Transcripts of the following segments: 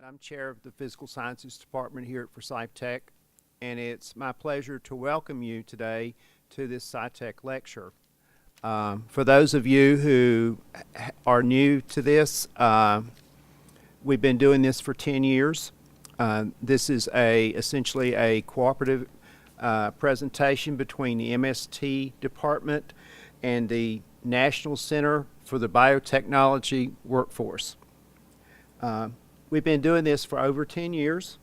I'm chair of the Physical Sciences Department here at SciTech, and it's my pleasure to welcome you today to this SciTech lecture. For those of you who are new to this, we've been doing this for 10 years. This is essentially a cooperative presentation between the MST department and the National Center for the Biotechnology Workforce. We've been doing this for over 10 years,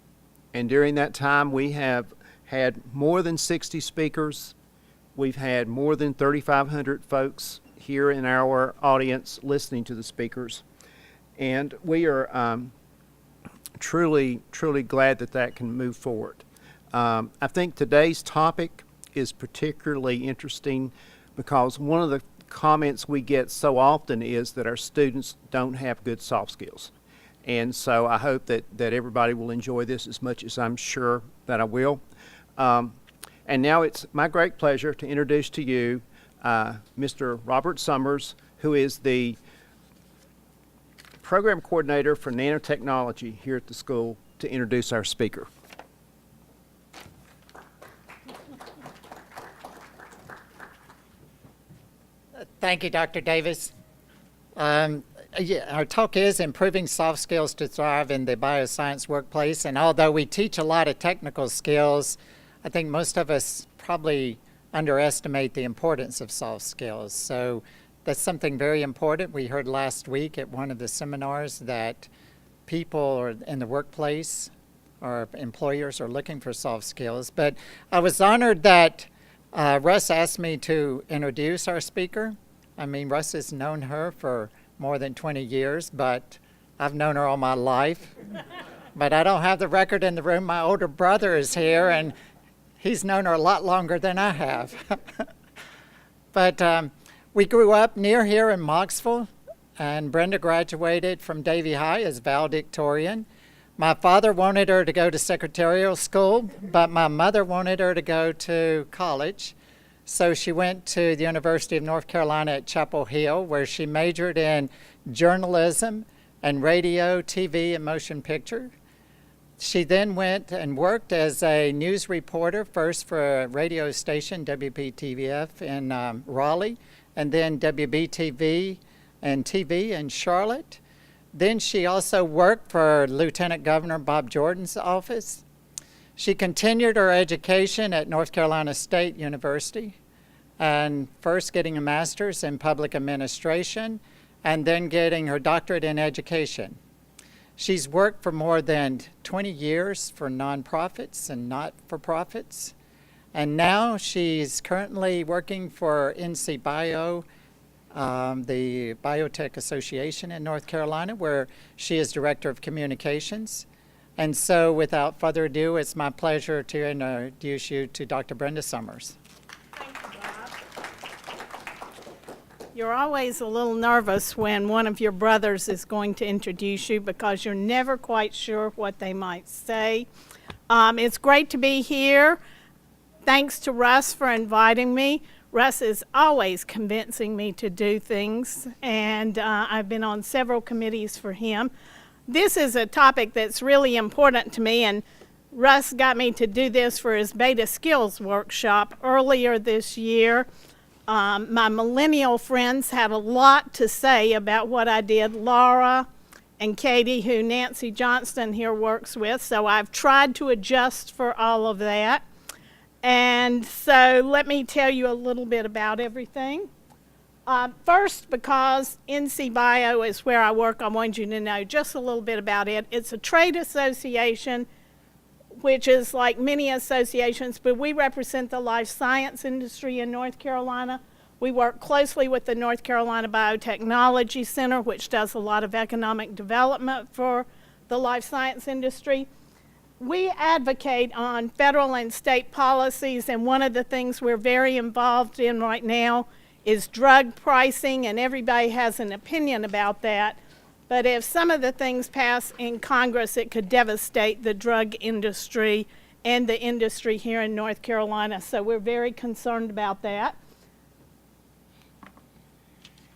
and during that time we have had more than 60 speakers. We've had more than 3,500 folks here in our audience listening to the speakers, and we are truly glad that can move forward. I think today's topic is particularly interesting because one of the comments we get so often is that our students don't have good soft skills. And so I hope that everybody will enjoy this as much as I'm sure that I will. And now it's my great pleasure to introduce to you Mr. Robert Summers, who is the program coordinator for nanotechnology here at the school, to introduce our speaker. Thank you, Dr. Davis. Our talk is Improving Soft Skills to Thrive in the Bioscience Workplace, and although we teach a lot of technical skills, I think most of us probably underestimate the importance of soft skills. So that's something very important. We heard last week at one of the seminars that people in the workplace or employers are looking for soft skills. But I was honored that Russ asked me to introduce our speaker. I mean, Russ has known her for more than 20 years, but I've known her all my life. But I don't have the record in the room. My older brother is here, and he's known her a lot longer than I have. But we grew up near here in Mocksville, and Brenda graduated from Davie High as valedictorian. My father wanted her to go to secretarial school, but my mother wanted her to go to college. So she went to the University of North Carolina at Chapel Hill, where she majored in journalism and radio, TV, and motion picture. She then went and worked as a news reporter, first for a radio station, WBTVF in Raleigh, and then WBTV and TV in Charlotte. Then she also worked for Lieutenant Governor Bob Jordan's office. She continued her education at North Carolina State University, and first getting a master's in public administration, and then getting her doctorate in education. She's worked for more than 20 years for nonprofits and not-for-profits, and now she's currently working for NCBIO, the Biotech Association in North Carolina, where she is Director of Communications. And so without further ado, it's my pleasure to introduce you to Dr. Brenda Summers. Thank you, Bob. You're always a little nervous when one of your brothers is going to introduce you because you're never quite sure what they might say. It's great to be here. Thanks to Russ for inviting me. Russ is always convincing me to do things, and I've been on several committees for him. This is a topic that's really important to me, and Russ got me to do this for his Beta Skills workshop earlier this year. My millennial friends had a lot to say about what I did. Laura and Katie, who Nancy Johnston here works with, so I've tried to adjust for all of that. And so let me tell you a little bit about everything. First, because NCBIO is where I work, I want you to know just a little bit about it. It's a trade association, which is like many associations, but we represent the life science industry in North Carolina. We work closely with the North Carolina Biotechnology Center, which does a lot of economic development for the life science industry. We advocate on federal and state policies, and one of the things we're very involved in right now is drug pricing, and everybody has an opinion about that. But if some of the things pass in Congress, it could devastate the drug industry and the industry here in North Carolina. So we're very concerned about that.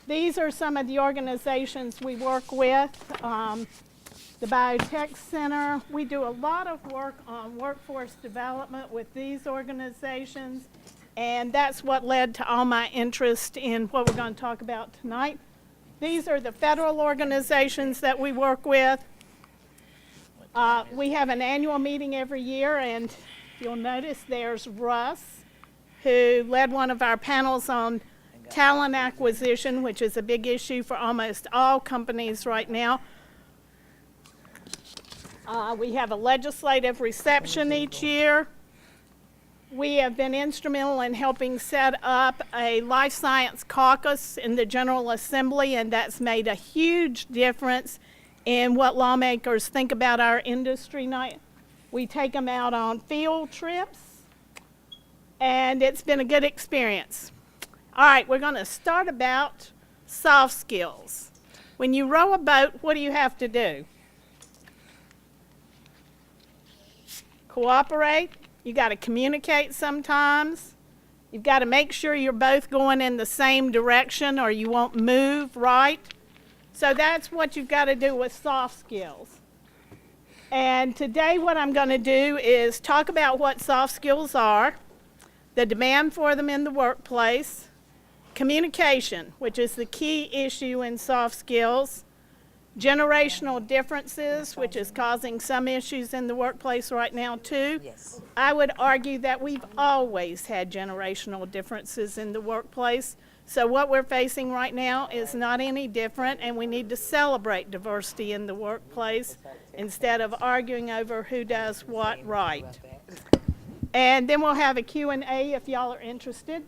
These are some of the organizations we work with. the Biotech Center. We do a lot of work on workforce development with these organizations, and that's what led to all my interest in what we're going to talk about tonight. These are the federal organizations that we work with. We have an annual meeting every year, and you'll notice there's Russ, who led one of our panels on talent acquisition, which is a big issue for almost all companies right now. We have a legislative reception each year. We have been instrumental in helping set up a life science caucus in the General Assembly, and that's made a huge difference in what lawmakers think about our industry. We take them out on field trips, and it's been a good experience. All right, we're going to start about soft skills. When you row a boat, what do you have to do? Cooperate. You got to communicate sometimes. You've got to make sure you're both going in the same direction or you won't move right. So that's what you've got to do with soft skills. And today what I'm going to do is talk about what soft skills are, the demand for them in the workplace, communication, which is the key issue in soft skills, generational differences, which is causing some issues in the workplace right now too. Yes. I would argue that we've always had generational differences in the workplace. So what we're facing right now is not any different, and we need to celebrate diversity in the workplace instead of arguing over who does what right. And then we'll have a Q&A if y'all are interested.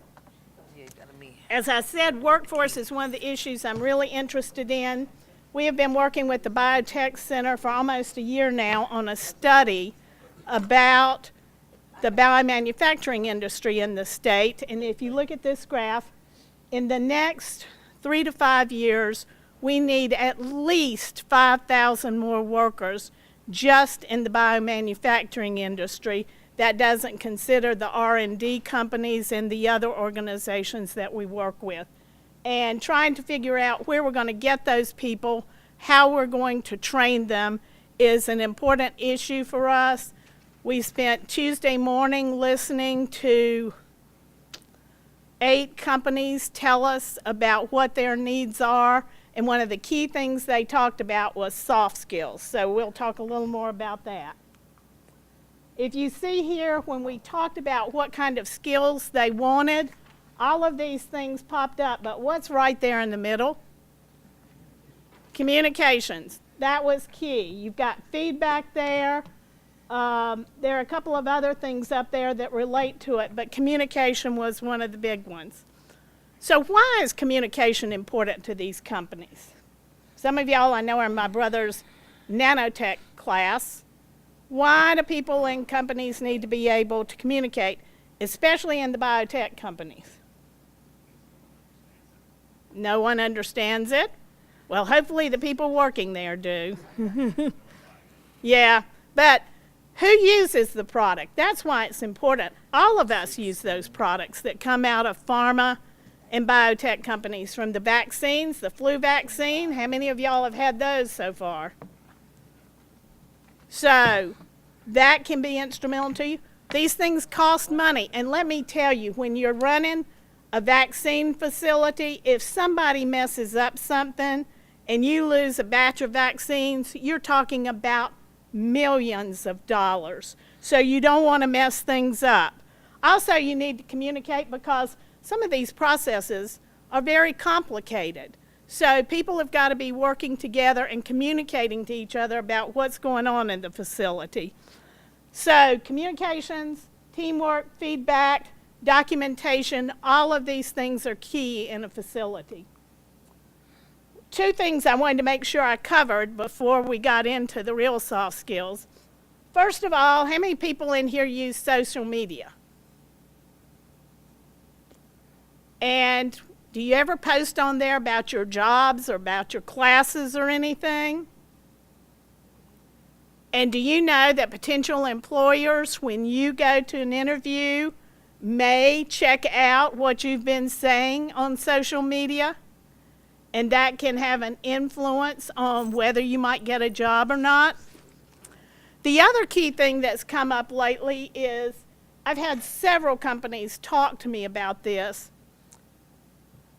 As I said, workforce is one of the issues I'm really interested in. We have been working with the Biotech Center for almost a year now on a study about the biomanufacturing industry in the state. And if you look at this graph, in the next 3 to 5 years, we need at least 5,000 more workers just in the biomanufacturing industry. That doesn't consider the R&D companies and the other organizations that we work with. And trying to figure out where we're going to get those people, how we're going to train them is an important issue for us. We spent Tuesday morning listening to 8 companies tell us about what their needs are, and one of the key things they talked about was soft skills. So we'll talk a little more about that. If you see here, when we talked about what kind of skills they wanted, all of these things popped up, but what's right there in the middle? Communications. That was key. You've got feedback there. There are a couple of other things up there that relate to it, but communication was one of the big ones. So why is communication important to these companies? Some of y'all I know are in my brother's nanotech class. Why do people in companies need to be able to communicate, especially in the biotech companies? No one understands it? Well, hopefully the people working there do. Yeah, but who uses the product? That's why it's important. All of us use those products that come out of pharma and biotech companies, from the vaccines, the flu vaccine. How many of y'all have had those so far? So that can be instrumental to you. These things cost money, and let me tell you, when you're running a vaccine facility, if somebody messes up something and you lose a batch of vaccines, you're talking about millions of dollars. So you don't want to mess things up. Also, you need to communicate because some of these processes are very complicated. So people have got to be working together and communicating to each other about what's going on in the facility. So communications, teamwork, feedback, documentation, all of these things are key in a facility. 2 things I wanted to make sure I covered before we got into the real soft skills. First of all, how many people in here use social media? And do you ever post on there about your jobs or about your classes or anything? And do you know that potential employers, when you go to an interview, may check out what you've been saying on social media? and that can have an influence on whether you might get a job or not. The other key thing that's come up lately is I've had several companies talk to me about this.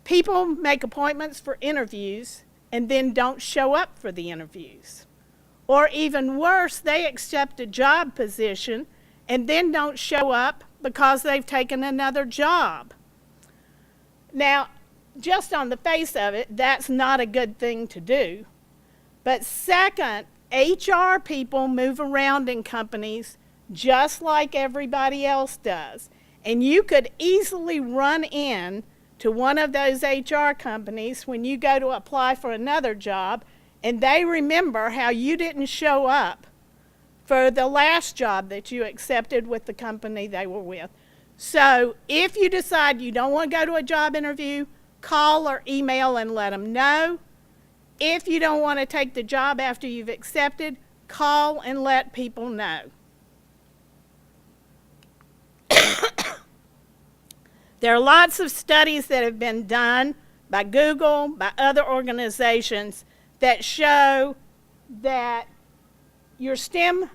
People make appointments for interviews and then don't show up for the interviews. Or even worse, they accept a job position and then don't show up because they've taken another job. Now, just on the face of it, that's not a good thing to do. But second, HR people move around in companies just like everybody else does. And you could easily run in to one of those HR companies when you go to apply for another job, and they remember how you didn't show up for the last job that you accepted with the company they were with. So if you decide you don't want to go to a job interview, call or email and let them know. If you don't want to take the job after you've accepted, call and let people know. There are lots of studies that have been done by Google, by other organizations, that show that your STEM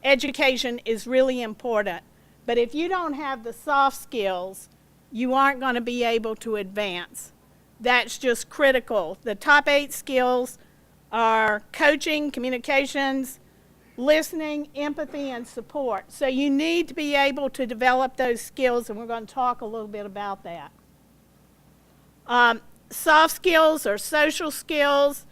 education is really important. But if you don't have the soft skills, you aren't going to be able to advance. That's just critical. The top 8 skills are coaching, communications, listening, empathy, and support. So you need to be able to develop those skills, and we're going to talk a little bit about that. Soft skills or social skills,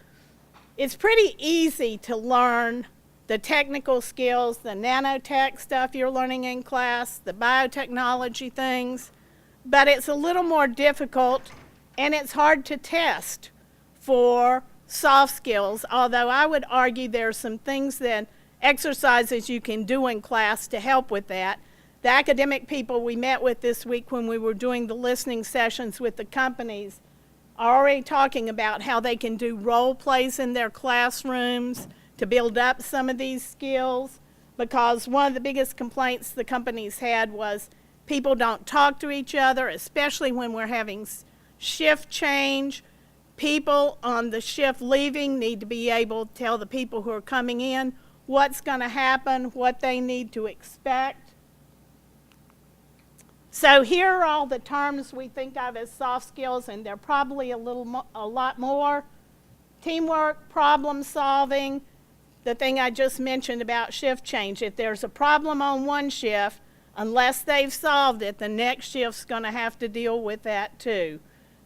it's pretty easy to learn the technical skills, the nanotech stuff you're learning in class, the biotechnology things, but it's a little more difficult and it's hard to test for soft skills, although I would argue there are some things that exercises you can do in class to help with that. The academic people we met with this week when we were doing the listening sessions with the companies are already talking about how they can do role plays in their classrooms to build up some of these skills, because one of the biggest complaints the companies had was people don't talk to each other, especially when we're having shift change. People on the shift leaving need to be able to tell the people who are coming in what's going to happen, what they need to expect. So here are all the terms we think of as soft skills, and they're probably a lot more. Teamwork, problem solving, the thing I just mentioned about shift change. If there's a problem on one shift, unless they've solved it, the next shift's going to have to deal with that too.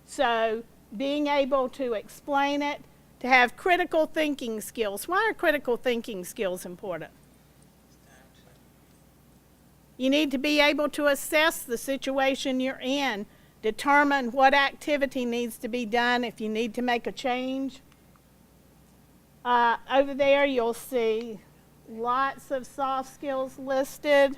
So being able to explain it, to have critical thinking skills. Why are critical thinking skills important? You need to be able to assess the situation you're in, determine what activity needs to be done if you need to make a change. Over there you'll see lots of soft skills listed.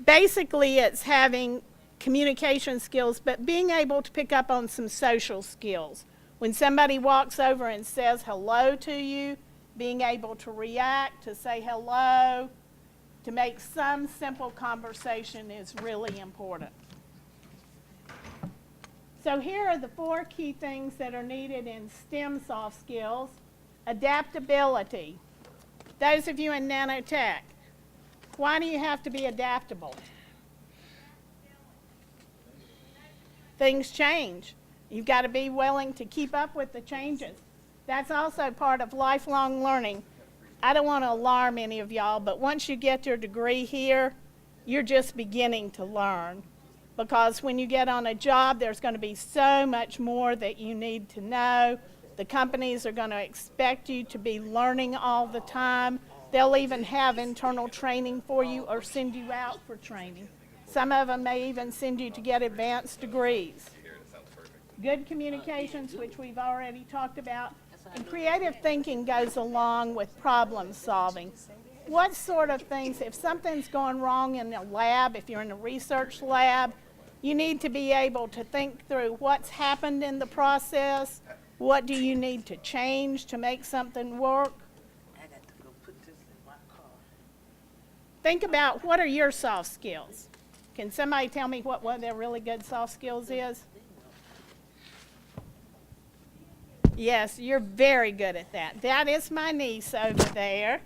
Basically it's having communication skills, but being able to pick up on some social skills. When somebody walks over and says hello to you, being able to react, to say hello, to make some simple conversation is really important. So here are the 4 key things that are needed in STEM soft skills. Adaptability. Those of you in nanotech, why do you have to be adaptable? Things change. You've got to be willing to keep up with the changes. That's also part of lifelong learning. I don't want to alarm any of y'all, but once you get your degree here, you're just beginning to learn. Because when you get on a job, there's going to be so much more that you need to know. The companies are going to expect you to be learning all the time. They'll even have internal training for you or send you out for training. Some of them may even send you to get advanced degrees. Good communications, which we've already talked about, and creative thinking goes along with problem solving. What sort of things, if something's going wrong in a lab, if you're in a research lab, you need to be able to think through what's happened in the process, what do you need to change to make something work. Think about what are your soft skills. Can somebody tell me what one of their really good soft skills is? Yes, you're very good at that. That is my niece over there,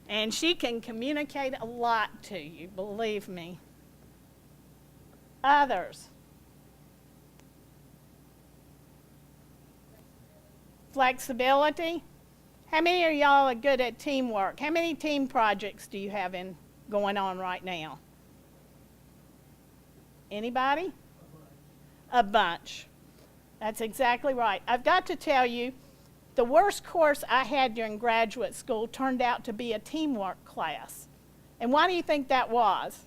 and she can communicate a lot to you, believe me. Others. Flexibility. How many of y'all are good at teamwork? How many team projects do you have going on right now? Anybody? A bunch. That's exactly right. I've got to tell you, the worst course I had during graduate school turned out to be a teamwork class. And why do you think that was?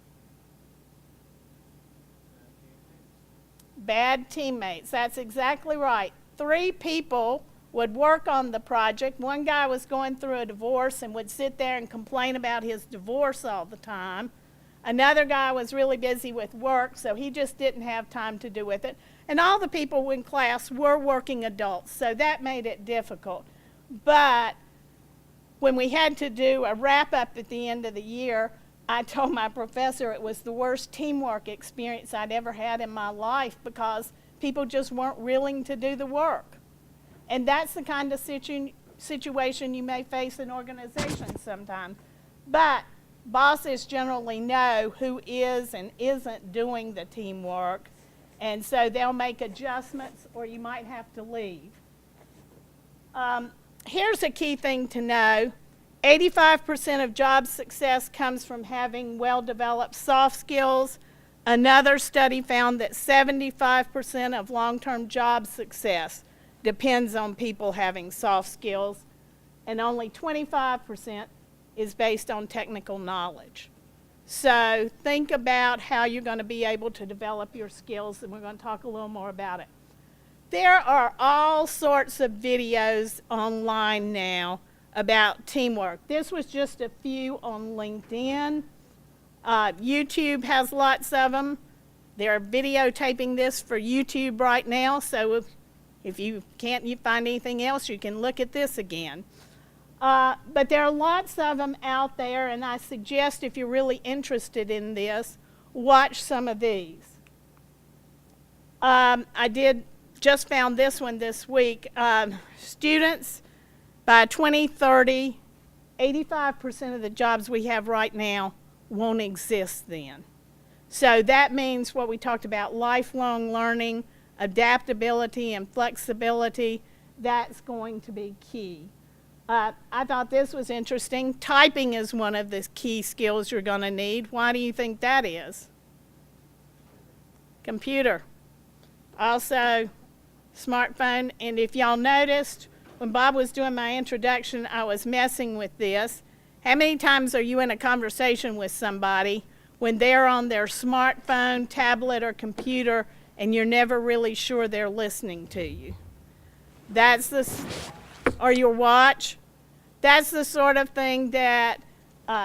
Bad teammates. That's exactly right. 3 people would work on the project. One guy was going through a divorce and would sit there and complain about his divorce all the time. Another guy was really busy with work, so he just didn't have time to do with it. And all the people in class were working adults, so that made it difficult. But when we had to do a wrap-up at the end of the year, I told my professor it was the worst teamwork experience I'd ever had in my life because people just weren't willing to do the work. And that's the kind of situation you may face in organizations sometimes. But bosses generally know who is and isn't doing the teamwork, and so they'll make adjustments or you might have to leave. Here's a key thing to know. 85% of job success comes from having well-developed soft skills. Another study found that 75% of long-term job success depends on people having soft skills, and only 25% is based on technical knowledge. So think about how you're going to be able to develop your skills, and we're going to talk a little more about it. There are all sorts of videos online now about teamwork. This was just a few on LinkedIn. YouTube has lots of them. They're videotaping this for YouTube right now, so if you can't find anything else, you can look at this again. But there are lots of them out there, and I suggest if you're really interested in this, watch some of these. I just found this one this week. Students, by 2030, 85% of the jobs we have right now won't exist then. So that means what we talked about, lifelong learning, adaptability, and flexibility. That's going to be key. I thought this was interesting. Typing is one of the key skills you're going to need. Why do you think that is? Computer. Also, smartphone. And if y'all noticed, when Bob was doing my introduction, I was messing with this. How many times are you in a conversation with somebody when they're on their smartphone, tablet, or computer, and you're never really sure they're listening to you? Or your watch. That's the sort of thing that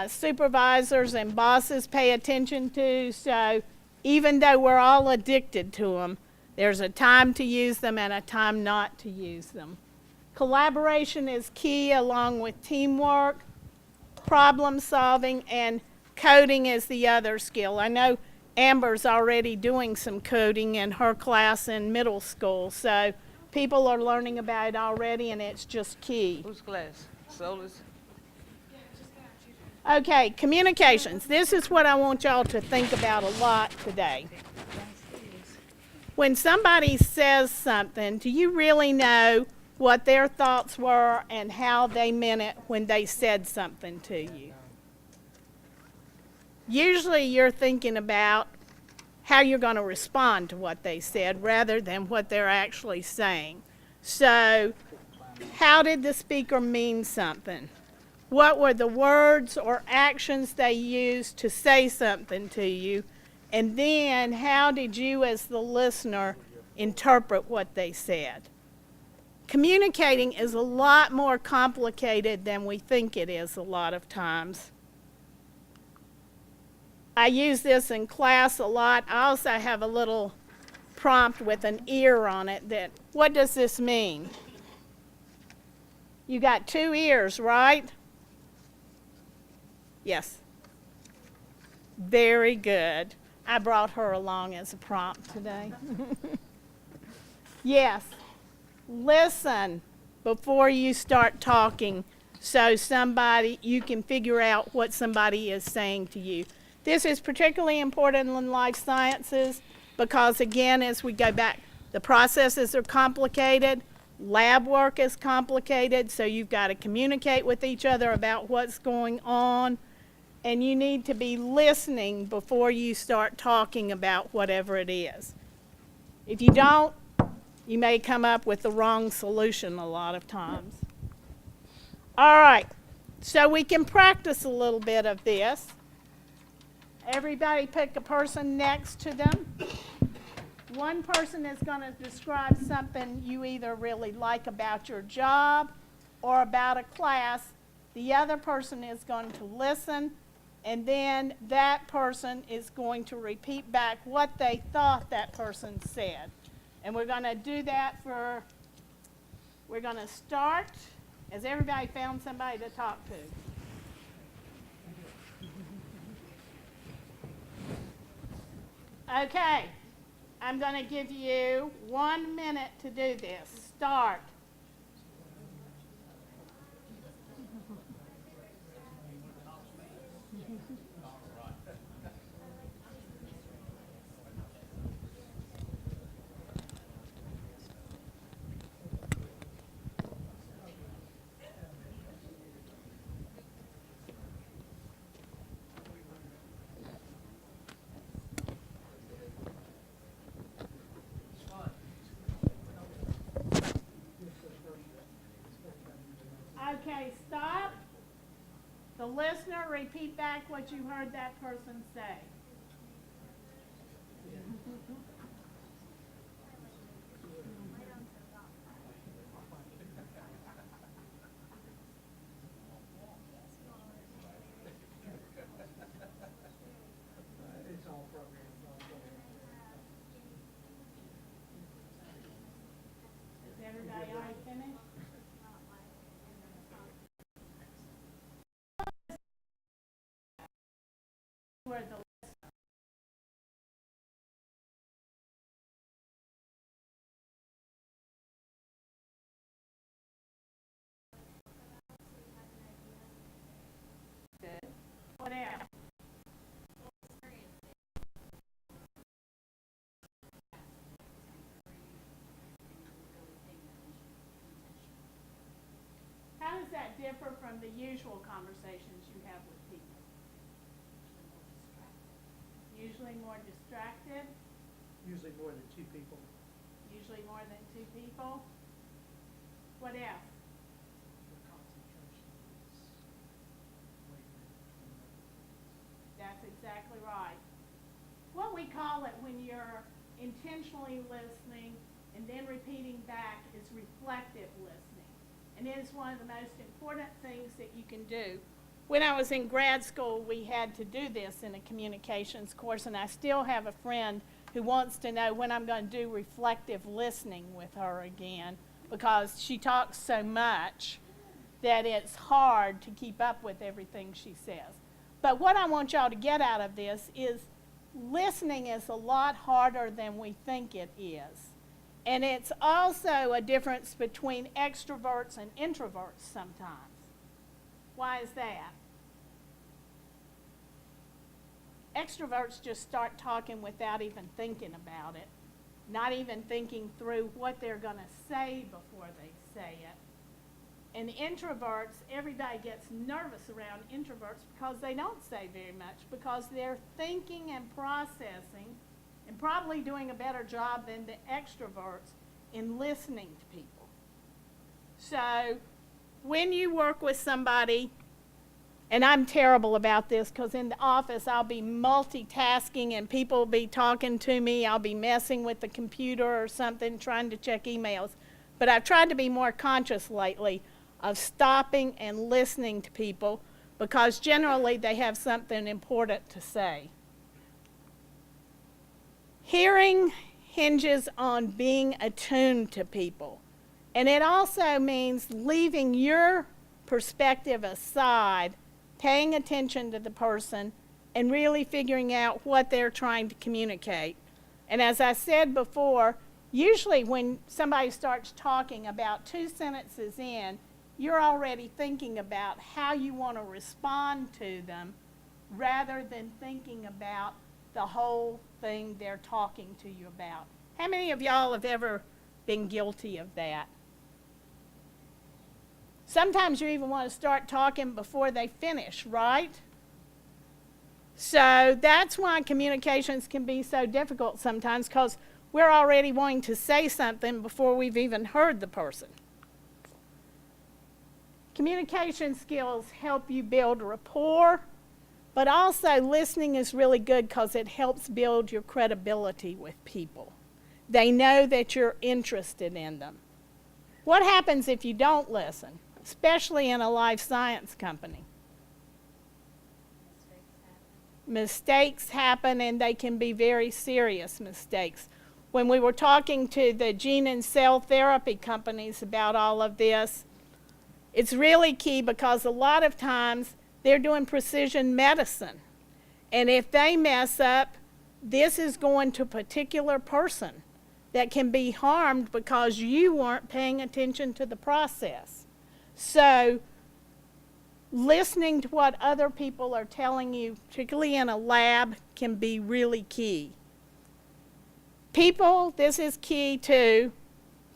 supervisors and bosses pay attention to. So even though we're all addicted to them, there's a time to use them and a time not to use them. Collaboration is key, along with teamwork, problem solving, and coding is the other skill. I know Amber's already doing some coding in her class in middle school, so people are learning about it already, and it's just key. Whose class? Solis? Okay, communications. This is what I want y'all to think about a lot today. When somebody says something, do you really know what their thoughts were and how they meant it when they said something to you? Usually you're thinking about how you're going to respond to what they said rather than what they're actually saying. So, how did the speaker mean something? What were the words or actions they used to say something to you? And then, how did you as the listener interpret what they said? Communicating is a lot more complicated than we think it is a lot of times. I use this in class a lot. I also have a little prompt with an ear on it that, what does this mean? You got 2 ears, right? Yes. Very good. I brought her along as a prompt today. Yes. Listen. before you start talking, so you can figure out what somebody is saying to you. This is particularly important in life sciences because, again, as we go back, the processes are complicated, lab work is complicated, so you've got to communicate with each other about what's going on, and you need to be listening before you start talking about whatever it is. If you don't, you may come up with the wrong solution a lot of times. All right, so we can practice a little bit of this. Everybody pick a person next to them. One person is going to describe something you either really like about your job or about a class. The other person is going to listen, and then that person is going to repeat back what they thought that person said. And we're going to do that we're going to start. Has everybody found somebody to talk to? Okay, I'm going to give you 1 minute to do this. Start. Okay, stop. The listener, repeat back what you heard that person say. Is everybody already finished? Where the good. What else? How does that differ from the usual conversations you have with people? Usually more distracted. Usually more than two people. Usually more than two people. What else? The concentration is greater. That's exactly right. What we call it when you're intentionally listening and then repeating back is reflective listening. And it is one of the most important things that you can do. When I was in grad school, we had to do this in a communications course, and I still have a friend who wants to know when I'm going to do reflective listening with her again, because she talks so much that it's hard to keep up with everything she says. But what I want y'all to get out of this is listening is a lot harder than we think it is. And it's also a difference between extroverts and introverts sometimes. Why is that? Extroverts just start talking without even thinking about it, not even thinking through what they're going to say before they say it. And introverts, everybody gets nervous around introverts because they don't say very much, because they're thinking and processing and probably doing a better job than the extroverts in listening to people. So when you work with somebody, and I'm terrible about this because in the office I'll be multitasking and people will be talking to me. I'll be messing with the computer or something, trying to check emails. But I've tried to be more conscious lately of stopping and listening to people because generally they have something important to say. Hearing hinges on being attuned to people. And it also means leaving your perspective aside, paying attention to the person, and really figuring out what they're trying to communicate. And as I said before, Usually when somebody starts talking, about 2 sentences in, you're already thinking about how you want to respond to them rather than thinking about the whole thing they're talking to you about. How many of y'all have ever been guilty of that? Sometimes you even want to start talking before they finish, right? So that's why communications can be so difficult sometimes, because we're already wanting to say something before we've even heard the person. Communication skills help you build rapport, but also listening is really good because it helps build your credibility with people. They know that you're interested in them. What happens if you don't listen, especially in a life science company? Mistakes happen, and they can be very serious mistakes. When we were talking to the gene and cell therapy companies about all of this, it's really key because a lot of times they're doing precision medicine. And if they mess up, this is going to a particular person that can be harmed because you weren't paying attention to the process. So listening to what other people are telling you, particularly in a lab, can be really key. People, this is key too.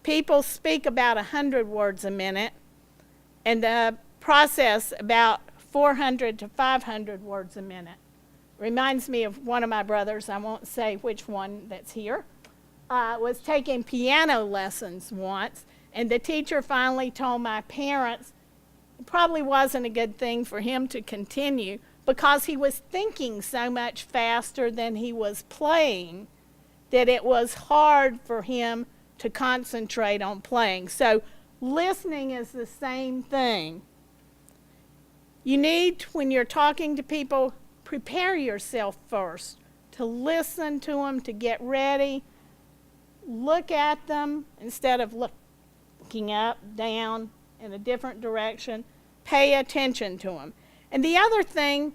People speak about 100 words a minute and process about 400 to 500 words a minute. Reminds me of one of my brothers, I won't say which one that's here, was taking piano lessons once, and the teacher finally told my parents it probably wasn't a good thing for him to continue because he was thinking so much faster than he was playing that it was hard for him to concentrate on playing. So listening is the same thing. You need, when you're talking to people, prepare yourself first to listen to them, to get ready. Look at them instead of looking up, down, in a different direction. Pay attention to them. And the other thing,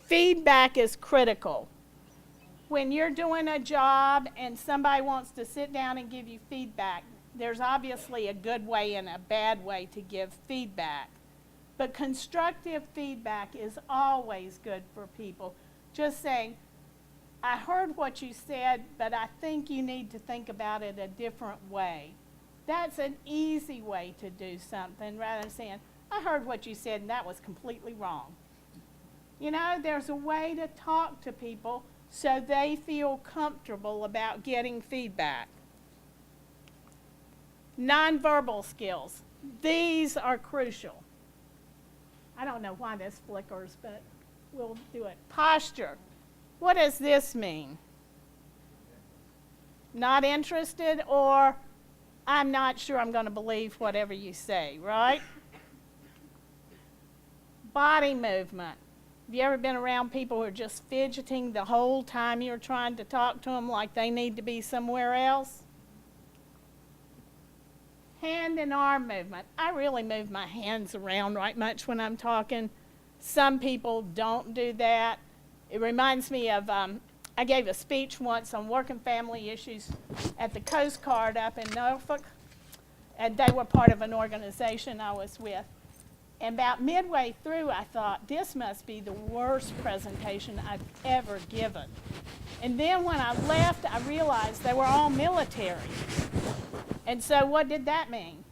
feedback is critical. When you're doing a job and somebody wants to sit down and give you feedback, there's obviously a good way and a bad way to give feedback. But constructive feedback is always good for people. Just saying, I heard what you said, but I think you need to think about it a different way. That's an easy way to do something rather than saying, I heard what you said and that was completely wrong. You know, there's a way to talk to people so they feel comfortable about getting feedback. Nonverbal skills. These are crucial. I don't know why this flickers, but we'll do it. Posture. What does this mean? Not interested, or I'm not sure I'm going to believe whatever you say, right? Body movement. Have you ever been around people who are just fidgeting the whole time you're trying to talk to them like they need to be somewhere else? Hand and arm movement. I really move my hands around right much when I'm talking. Some people don't do that. It reminds me of, I gave a speech once on work and family issues at the Coast Guard up in Norfolk, and they were part of an organization I was with. And about midway through, I thought, this must be the worst presentation I've ever given. And then when I left, I realized they were all military. And so what did that mean?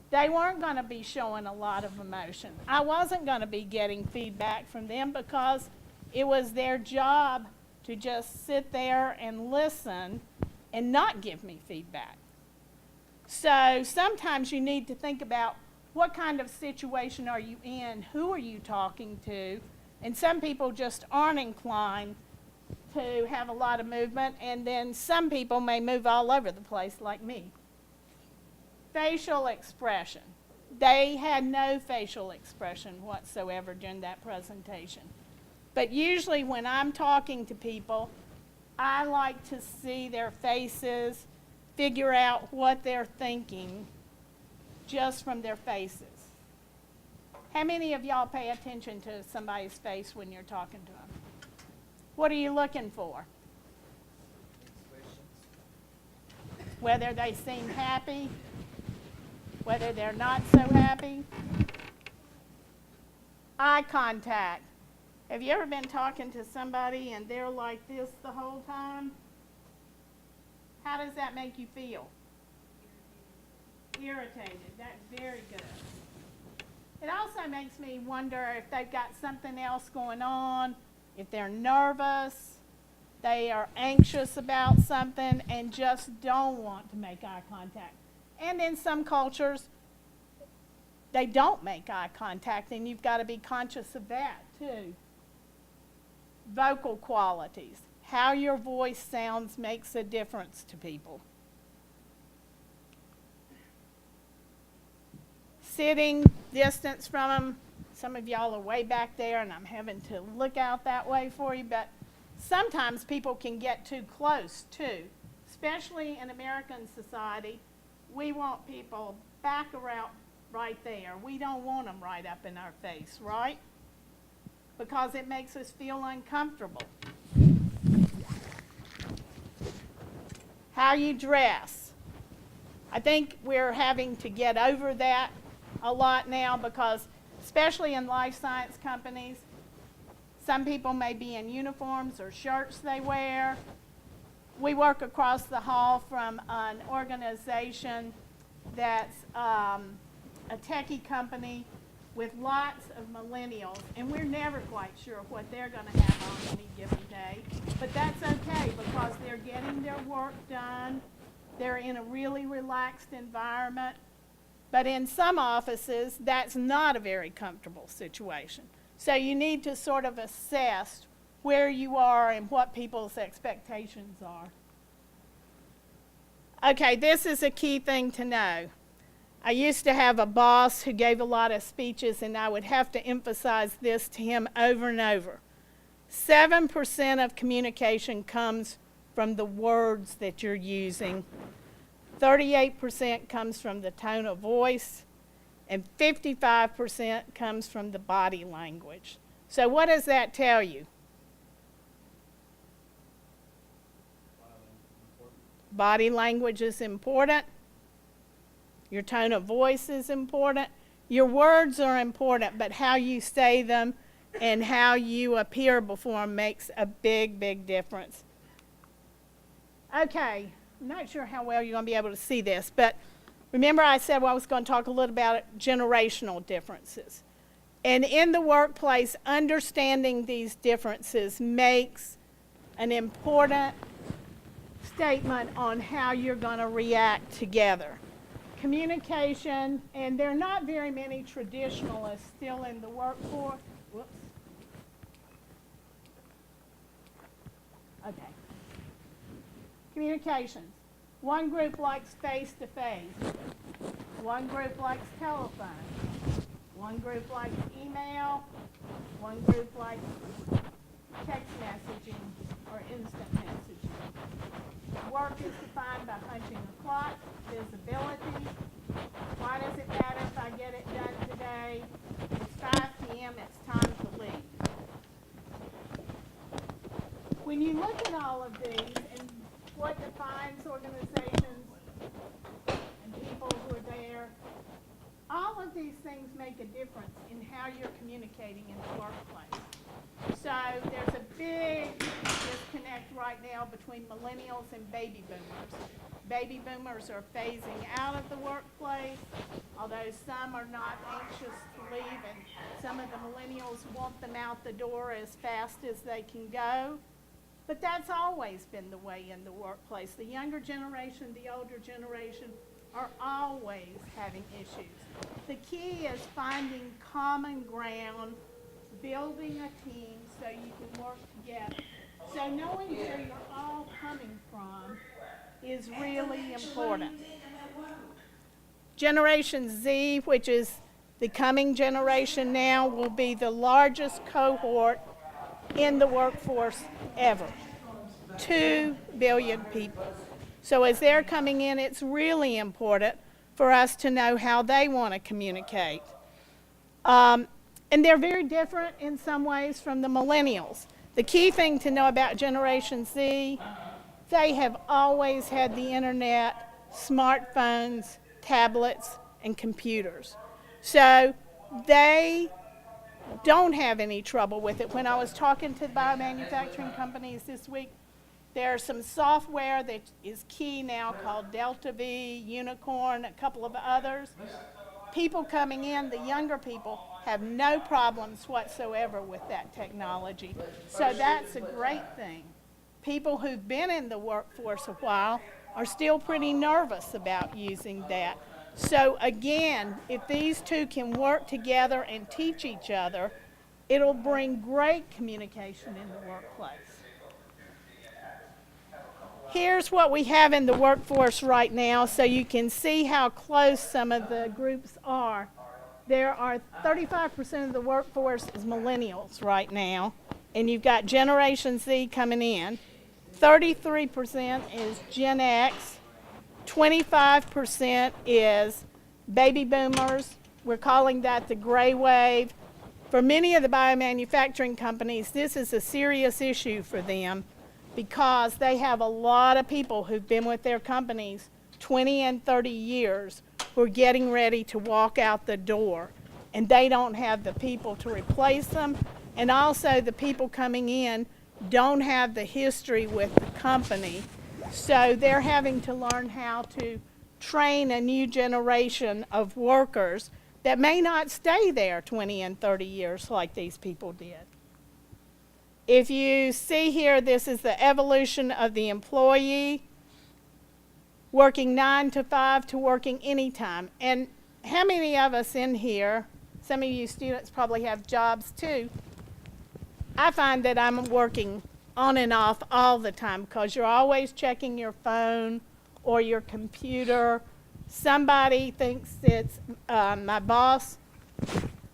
They weren't going to be showing a lot of emotion. I wasn't going to be getting feedback from them because it was their job to just sit there and listen and not give me feedback. So sometimes you need to think about what kind of situation are you in, who are you talking to, and some people just aren't inclined to have a lot of movement, and then some people may move all over the place like me. Facial expression. They had no facial expression whatsoever during that presentation. But usually when I'm talking to people, I like to see their faces, figure out what they're thinking just from their faces. How many of y'all pay attention to somebody's face when you're talking to them? What are you looking for? whether they seem happy, whether they're not so happy. Eye contact. Have you ever been talking to somebody and they're like this the whole time? How does that make you feel? Irritated. That's very good. It also makes me wonder if they've got something else going on, if they're nervous, they are anxious about something and just don't want to make eye contact. And in some cultures, they don't make eye contact, and you've got to be conscious of that too. Vocal qualities. How your voice sounds makes a difference to people. Sitting distance from them. Some of y'all are way back there, and I'm having to look out that way for you, but sometimes people can get too close too. Especially in American society, we want people back around right there. We don't want them right up in our face, right? Because it makes us feel uncomfortable. How you dress. I think we're having to get over that a lot now because, especially in life science companies, some people may be in uniforms or shirts they wear. We work across the hall from an organization that's a techie company with lots of millennials, and we're never quite sure what they're going to have on any given day. But that's okay because they're getting their work done. They're in a really relaxed environment. But in some offices, that's not a very comfortable situation. So you need to sort of assess where you are and what people's expectations are. Okay, this is a key thing to know. I used to have a boss who gave a lot of speeches, and I would have to emphasize this to him over and over. 7% of communication comes from the words that you're using. 38% comes from the tone of voice, and 55% comes from the body language. So what does that tell you? Body language is important. Your tone of voice is important. Your words are important, but how you say them and how you appear before them makes a big, big difference. Okay, I'm not sure how well you're going to be able to see this, but remember I said I was going to talk a little about generational differences. And in the workplace, understanding these differences makes an important statement on how you're going to react together. Communication, and there are not very many traditionalists still in the workforce. Whoops. Okay. Communications. One group likes face-to-face. One group likes telephone. One group likes email. One group likes text messaging or instant messaging. Work is defined by punching a clock, visibility. Why does it matter if I get it done today? It's 5 p.m., it's time to leave. When you look at all of these and what defines organizations and people who are there, all of these things make a difference in how you're communicating in the workplace. So there's a big disconnect right now between millennials and baby boomers. Baby boomers are phasing out of the workplace, although some are not anxious to leave, and some of the millennials want them out the door as fast as they can go. But that's always been the way in the workplace. The younger generation, the older generation are always having issues. The key is finding common ground, building a team so you can work together. So knowing where you're all coming from is really important. Generation Z, which is the coming generation now, will be the largest cohort in the workforce ever. 2 billion people. So as they're coming in, it's really important for us to know how they want to communicate. And they're very different in some ways from the millennials. The key thing to know about Generation Z, they have always had the internet smartphones, tablets, and computers. So they don't have any trouble with it. When I was talking to the biomanufacturing companies this week, there's some software that is key now called Delta V, Unicorn, a couple of others. People coming in, the younger people, have no problems whatsoever with that technology. So that's a great thing. People who've been in the workforce a while are still pretty nervous about using that. So again, if these two can work together and teach each other, it'll bring great communication in the workplace. Here's what we have in the workforce right now, so you can see how close some of the groups are. There are 35% of the workforce is millennials right now, and you've got Generation Z coming in. 33% is Gen X, 25% is baby boomers. We're calling that the gray wave. For many of the biomanufacturing companies, this is a serious issue for them because they have a lot of people who've been with their companies 20 and 30 years who are getting ready to walk out the door, and they don't have the people to replace them, and also the people coming in don't have the history with the company, so they're having to learn how to train a new generation of workers that may not stay there 20 and 30 years like these people did. If you see here, this is the evolution of the employee, working 9 to 5 to working anytime. And how many of us in here, some of you students probably have jobs too, I find that I'm working on and off all the time because you're always checking your phone or your computer. Somebody thinks it's my boss.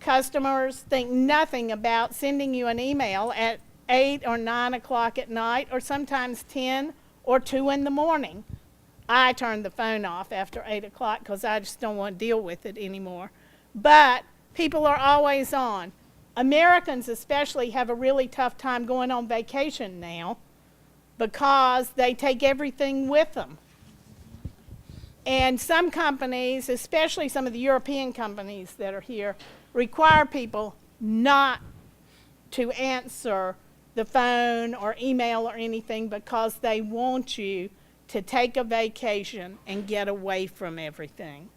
Customers think nothing about sending you an email at 8 or 9 o'clock at night, or sometimes 10 or 2 in the morning. I turn the phone off after 8 o'clock because I just don't want to deal with it anymore. But people are always on. Americans especially have a really tough time going on vacation now because they take everything with them. And some companies, especially some of the European companies that are here, require people not to answer the phone or email or anything because they want you to take a vacation and get away from everything.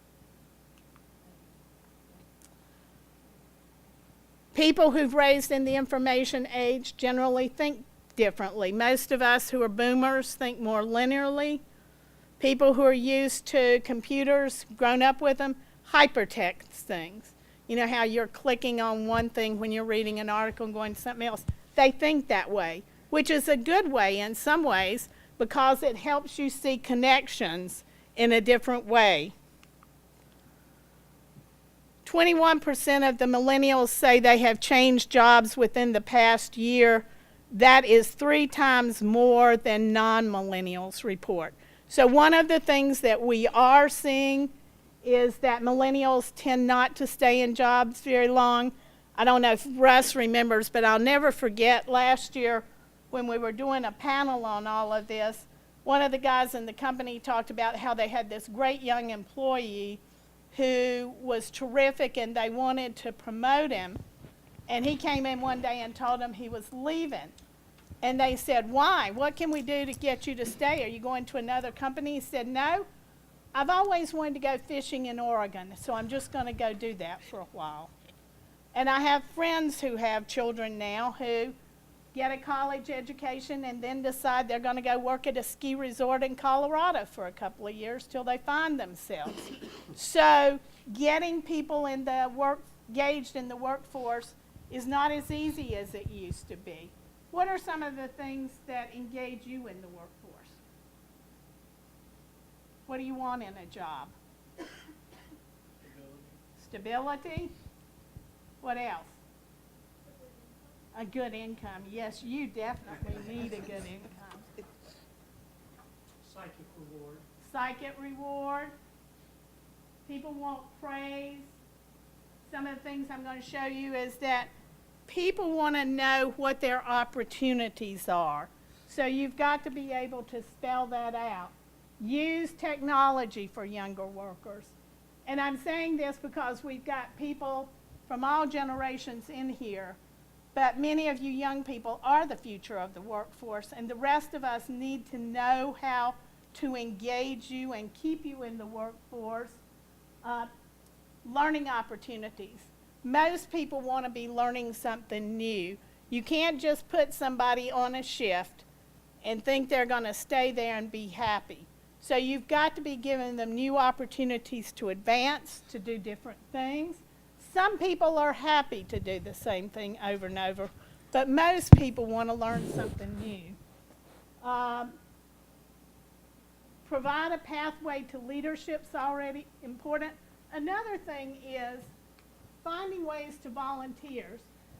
People who've raised in the information age generally think differently. Most of us who are boomers think more linearly. People who are used to computers, grown up with them, hypertext things. You know how you're clicking on one thing when you're reading an article and going to something else? They think that way, which is a good way in some ways because it helps you see connections in a different way. 21% of the millennials say they have changed jobs within the past year. That is 3 times more than non-millennials report. So one of the things that we are seeing is that millennials tend not to stay in jobs very long. I don't know if Russ remembers, but I'll never forget last year when we were doing a panel on all of this, one of the guys in the company talked about how they had this great young employee who was terrific and they wanted to promote him. And he came in one day and told them he was leaving. And they said, why? What can we do to get you to stay? Are you going to another company? He said, no, I've always wanted to go fishing in Oregon, so I'm just going to go do that for a while. And I have friends who have children now who get a college education and then decide they're going to go work at a ski resort in Colorado for a couple of years till they find themselves. So getting people in the engaged in the workforce is not as easy as it used to be. What are some of the things that engage you in the workforce? What do you want in a job? Stability. What else? A good income. Yes, you definitely need a good income. Psychic reward. Psychic reward. People want praise. Some of the things I'm going to show you is that people want to know what their opportunities are. So you've got to be able to spell that out. Use technology for younger workers. And I'm saying this because we've got people from all generations in here, but many of you young people are the future of the workforce, and the rest of us need to know how to engage you and keep you in the workforce. Learning opportunities. Most people want to be learning something new. You can't just put somebody on a shift and think they're going to stay there and be happy. So you've got to be giving them new opportunities to advance, to do different things. Some people are happy to do the same thing over and over, but most people want to learn something new. Provide a pathway to leadership's already important. Another thing is finding ways to volunteer.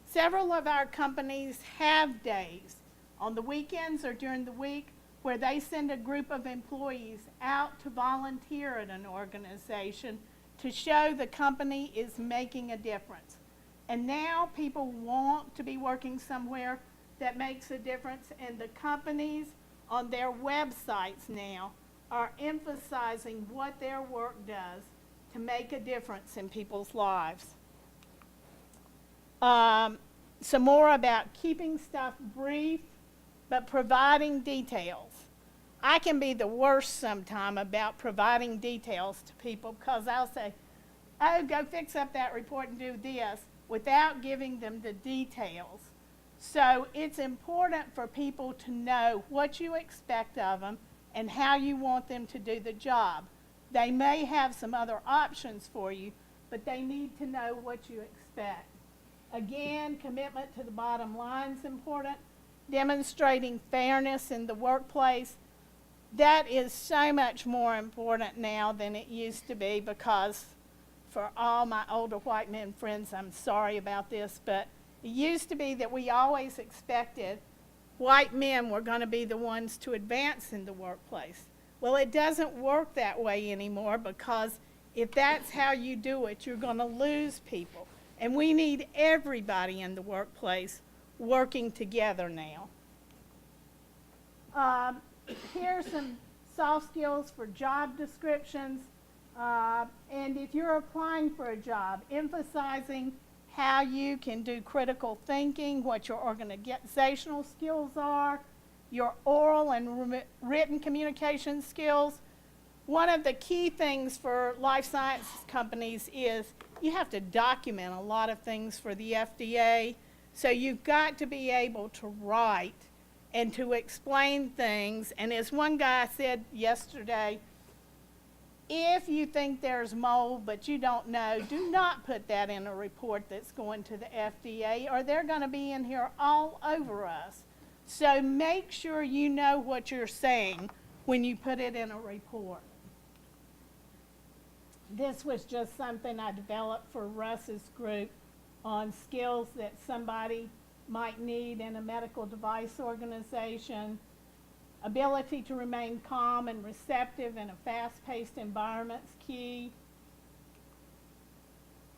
Several of our companies have days on the weekends or during the week where they send a group of employees out to volunteer at an organization to show the company is making a difference. And now people want to be working somewhere that makes a difference, and the companies on their websites now are emphasizing what their work does to make a difference in people's lives. Some more about keeping stuff brief, but providing details. I can be the worst sometime about providing details to people because I'll say, oh, go fix up that report and do this, without giving them the details. So it's important for people to know what you expect of them and how you want them to do the job. They may have some other options for you, but they need to know what you expect. Again, commitment to the bottom line is important. Demonstrating fairness in the workplace. That is so much more important now than it used to be, because for all my older white men friends, I'm sorry about this, but it used to be that we always expected white men were going to be the ones to advance in the workplace. Well, it doesn't work that way anymore, because if that's how you do it, you're going to lose people. And we need everybody in the workplace working together now. Here's some soft skills for job descriptions. And if you're applying for a job, emphasizing how you can do critical thinking, what your organizational skills are, your oral and written communication skills. One of the key things for life sciences companies is you have to document a lot of things for the FDA. So you've got to be able to write and to explain things. And as one guy said yesterday, if you think there's mold but you don't know, do not put that in a report that's going to the FDA, or they're going to be in here all over us. So make sure you know what you're saying when you put it in a report. This was just something I developed for Russ's group on skills that somebody might need in a medical device organization. Ability to remain calm and receptive in a fast-paced environment is key.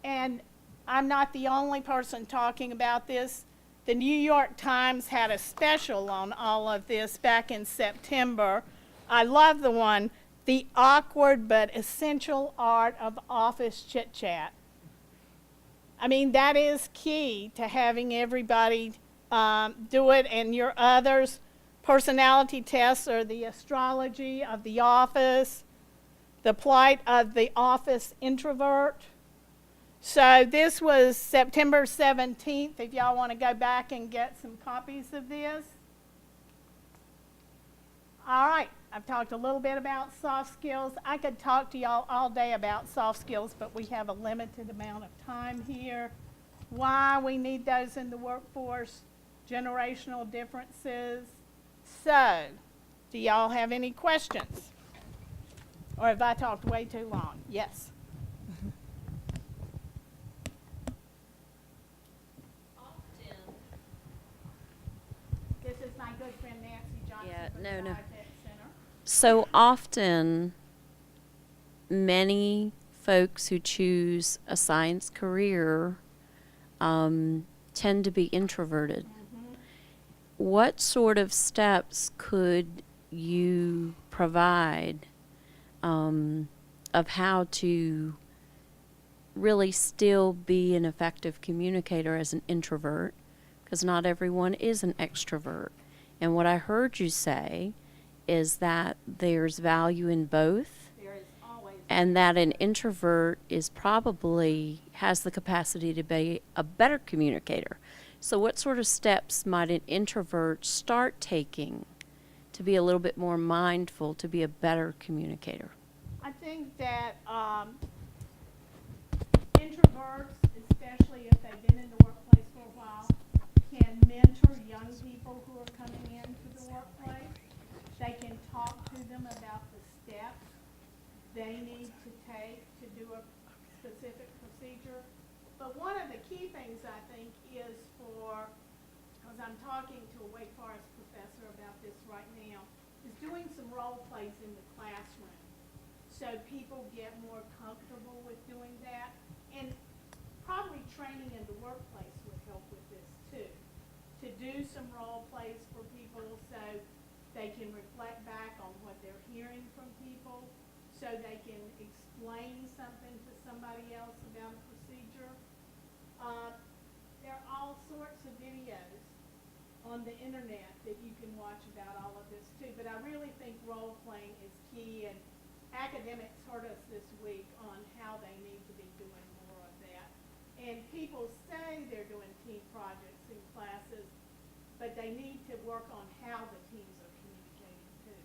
And I'm not the only person talking about this. The New York Times had a special on all of this back in September. I love the one, The Awkward but Essential Art of Office Chit-Chat. I mean, that is key to having everybody do it, and your others. Personality tests are the astrology of the office, the plight of the office introvert. So this was September 17th, if y'all want to go back and get some copies of this. All right, I've talked a little bit about soft skills. I could talk to y'all all day about soft skills, but we have a limited amount of time here. Why we need those in the workforce, generational differences. So, do y'all have any questions? Or have I talked way too long? Yes. This is my good friend Nancy Johnson from the Biotech Center. So often, many folks who choose a science career tend to be introverted. What sort of steps could you provide of how to really still be an effective communicator as an introvert, because not everyone is an extrovert. And what I heard you say is that there's value in both, and that an introvert is probably has the capacity to be a better communicator. So what sort of steps might an introvert start taking to be a little bit more mindful, to be a better communicator? I think that introverts, especially if they've been in the workplace for a while, can mentor young people who are coming into the workplace. They can talk to them about the steps they need to take to do a specific procedure. But one of the key things I think is because I'm talking to a Wake Forest professor about this right now, is doing some role plays in the classroom so people get more comfortable with doing that. And probably training in the workplace would help with this too. To do some role plays for people so they can reflect back on what they're hearing from people, so they can explain something to somebody else about a procedure. There are all sorts of videos on the internet that you can watch about all of this too, but I really think role playing is key, and academics heard us this week on how they need to be doing more of that. And people say they're doing team projects in classes, but they need to work on how the teams are communicating too.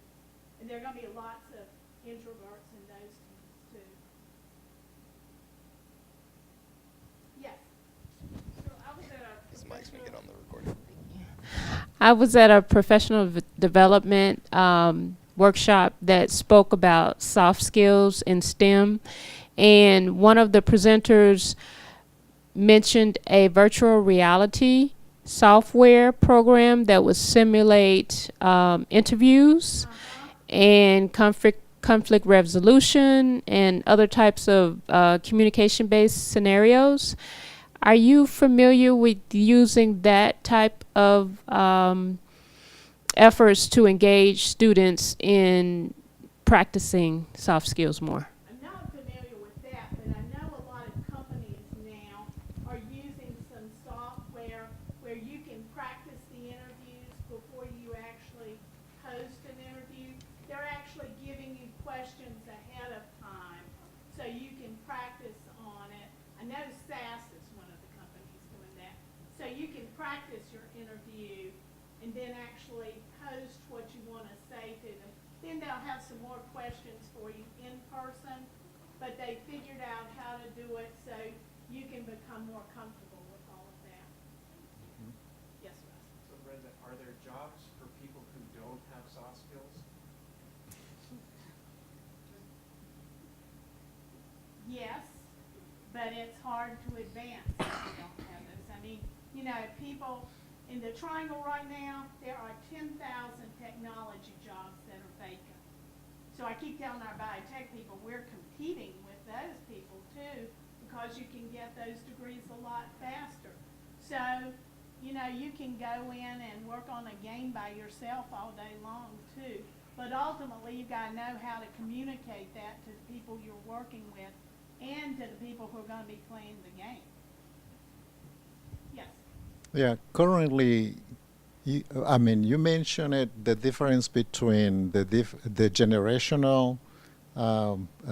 And there are going to be lots of introverts in those teams too. Yes. So I was at a This mic's gonna get on the recording. I was at a professional development workshop that spoke about soft skills in STEM, and one of the presenters mentioned a virtual reality software program that would simulate interviews and conflict resolution and other types of communication-based scenarios. Are you familiar with using that type of efforts to engage students in practicing soft skills more? I'm not familiar with that, but I know a lot of companies now are using some software where you can practice the interviews before you actually host an interview. They're actually giving you questions ahead of time so you can practice on it. I know SAS is one of the companies doing that. So you can practice your interview and then actually post what you want to say to them. Then they'll have some more questions for you in person, but they figured out how to do it so you can become more comfortable with all of that. Yes, Russ? So Brenda, are there jobs for people who don't have soft skills? Yes, but it's hard to advance if you don't have those. I mean, you know, people in the triangle right now, there are 10,000 technology jobs that are vacant. So I keep telling our biotech people, we're competing with those people too, because you can get those degrees a lot faster. So, you know, you can go in and work on a game by yourself all day long too. But ultimately, you've got to know how to communicate that to the people you're working with and to the people who are going to be playing the game. Yes. Yeah, currently, you mentioned it, the difference between the generational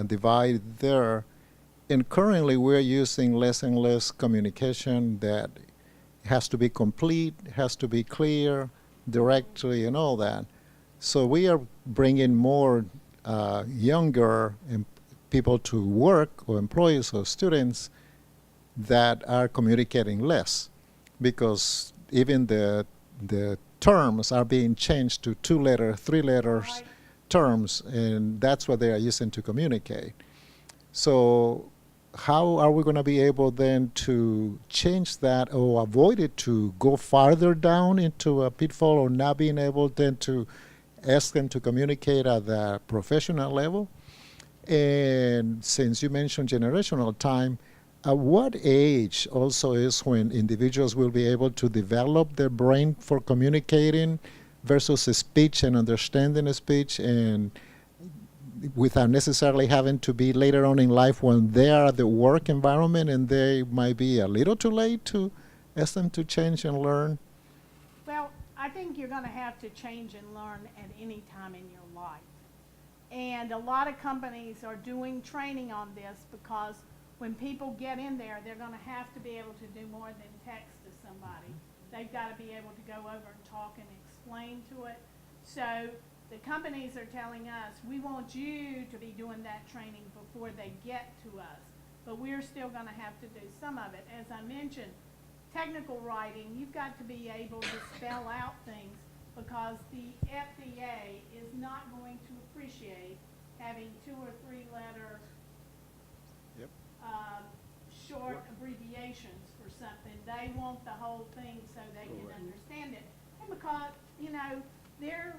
divide there. And currently, we're using less and less communication that has to be complete, has to be clear, directly, and all that. So we are bringing more younger people to work, or employees or students, that are communicating less, because even the terms are being changed to 2-letter, 3-letter terms, and that's what they are using to communicate. So how are we going to be able then to change that or avoid it to go farther down into a pitfall, or not being able then to ask them to communicate at the professional level? And since you mentioned generational time, at what age also is when individuals will be able to develop their brain for communicating versus speech and understanding speech? And without necessarily having to be later on in life when they are at the work environment and they might be a little too late to ask them to change and learn? Well, I think you're going to have to change and learn at any time in your life. And a lot of companies are doing training on this because when people get in there, they're going to have to be able to do more than text to somebody. They've got to be able to go over and talk and explain to it. So the companies are telling us, we want you to be doing that training before they get to us. But we're still going to have to do some of it. As I mentioned, technical writing, you've got to be able to spell out things because the FDA is not going to appreciate having 2 or 3 letter short abbreviations for something. They want the whole thing so they can understand it. And because, you know, they're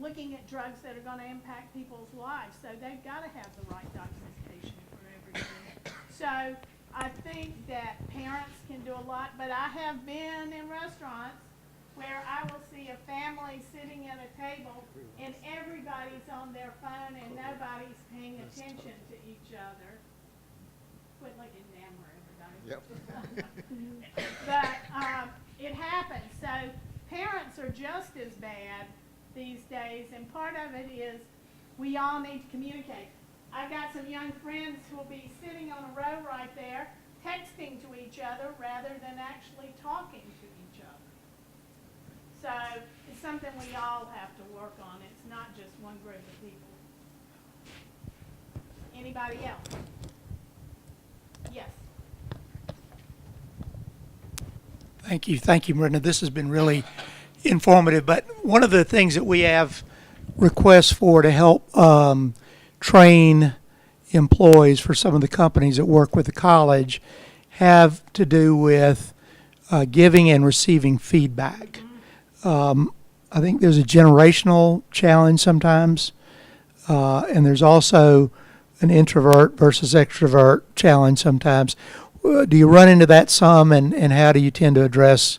looking at drugs that are going to impact people's lives, so they've got to have the right documentation for everything. So I think that parents can do a lot, but I have been in restaurants where I will see a family sitting at a table and everybody's on their phone and nobody's paying attention to each other. Quit looking down where everybody. But it happens. So parents are just as bad these days, and part of it is we all need to communicate. I've got some young friends who will be sitting on a row right there, texting to each other rather than actually talking to each other. So it's something we all have to work on. It's not just one group of people. Anybody else? Yes. Thank you, Brenda. This has been really informative. But one of the things that we have requests for to help train employees for some of the companies that work with the college have to do with giving and receiving feedback. I think there's a generational challenge sometimes, and there's also an introvert versus extrovert challenge sometimes. Do you run into that some, and how do you tend to address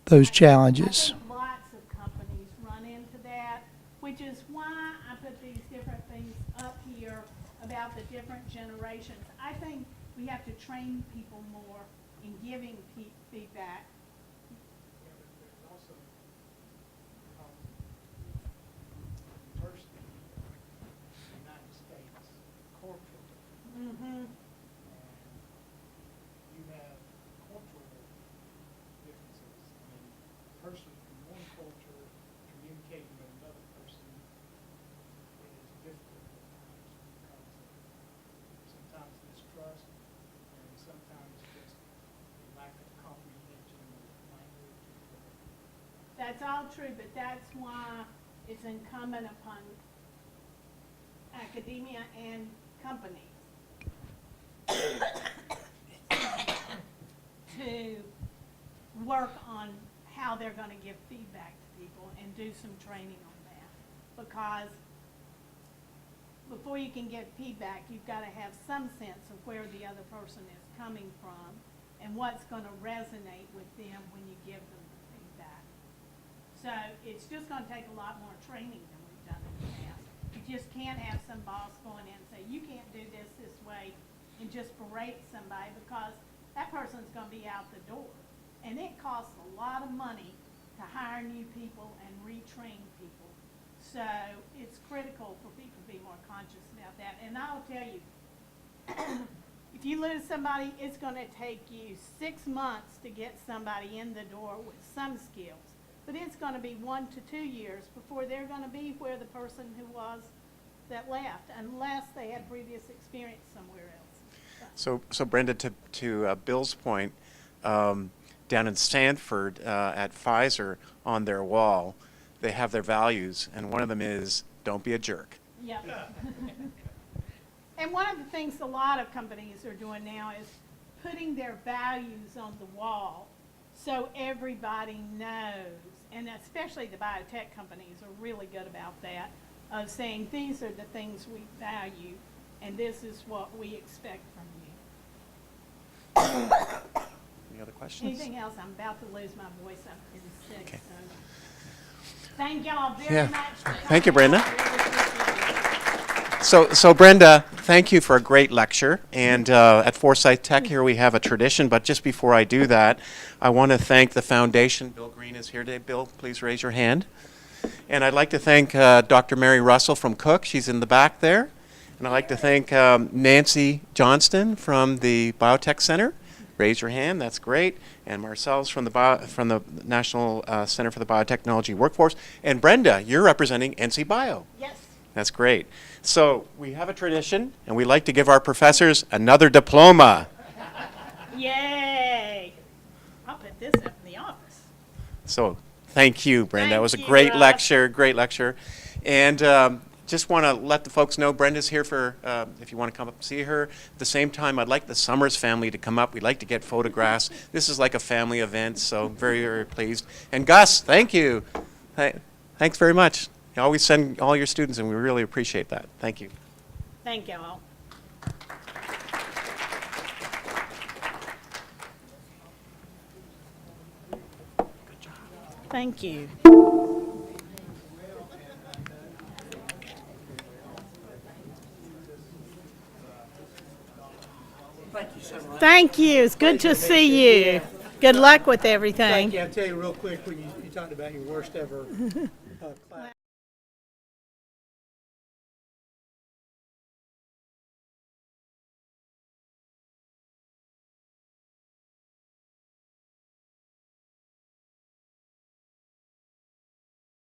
those challenges? I think lots of companies run into that, which is why I put these different things up here about the different generations. I think we have to train people more in giving feedback. There's also first in the United States, cultural Mm-hmm. you have cultural differences. I mean, a person from one culture communicating with another person is difficult at times because of sometimes mistrust and sometimes just lack of comprehension of language. That's all true, but that's why it's incumbent upon academia and companies to work on how they're going to give feedback to people and do some training on that. Because before you can get feedback, you've got to have some sense of where the other person is coming from and what's going to resonate with them when you give them the feedback. So it's just going to take a lot more training than we've done in the past. You just can't have some boss going in and say, you can't do this way, and just berate somebody because that person's going to be out the door. And it costs a lot of money to hire new people and retrain people. So it's critical for people to be more conscious about that. And I'll tell you, if you lose somebody, it's going to take you 6 months to get somebody in the door with some skills. But it's going to be 1 to 2 years before they're going to be where the person who was that left, unless they had previous experience somewhere else. So Brenda, to Bill's point, down in Stanford at Pfizer on their wall, they have their values, and one of them is don't be a jerk. Yep. And one of the things a lot of companies are doing now is putting their values on the wall so everybody knows, and especially the biotech companies are really good about that, of saying these are the things we value and this is what we expect from you. Any other questions? Anything else? I'm about to lose my voice. I'm getting sick. Okay. So. Thank y'all very much. For Thank you, coming. Brenda. I really appreciate it. So Brenda, thank you for a great lecture. And at Foresight Tech here we have a tradition, but just before I do that, I want to thank the foundation. Bill Green is here today. Bill, please raise your hand. And I'd like to thank Dr. Mary Russell from Cook. She's in the back there. And I'd like to thank Nancy Johnston from the Biotech Center. Raise your hand, that's great. And Marcel's from the National Center for the Biotechnology Workforce. And Brenda, you're representing NCBIO. Yes. That's great. So we have a tradition, and we like to give our professors another diploma. Yay! I'll put this up in the office. So thank you, Brenda. That was a Thank great you. lecture, great lecture. And just want to let the folks know Brenda's here for, if you want to come up and see her. At the same time, I'd like the Summers family to come up. We'd like to get photographs. This is like a family event, so very, very pleased. And Gus, thank you. Thanks very much. You always send all your students, and we really appreciate that. Thank you. Thank y'all. Thank you. Thank you. It's good to see you. Good luck with everything. Thank you. I'll tell you real quick, when you talked about your worst ever class.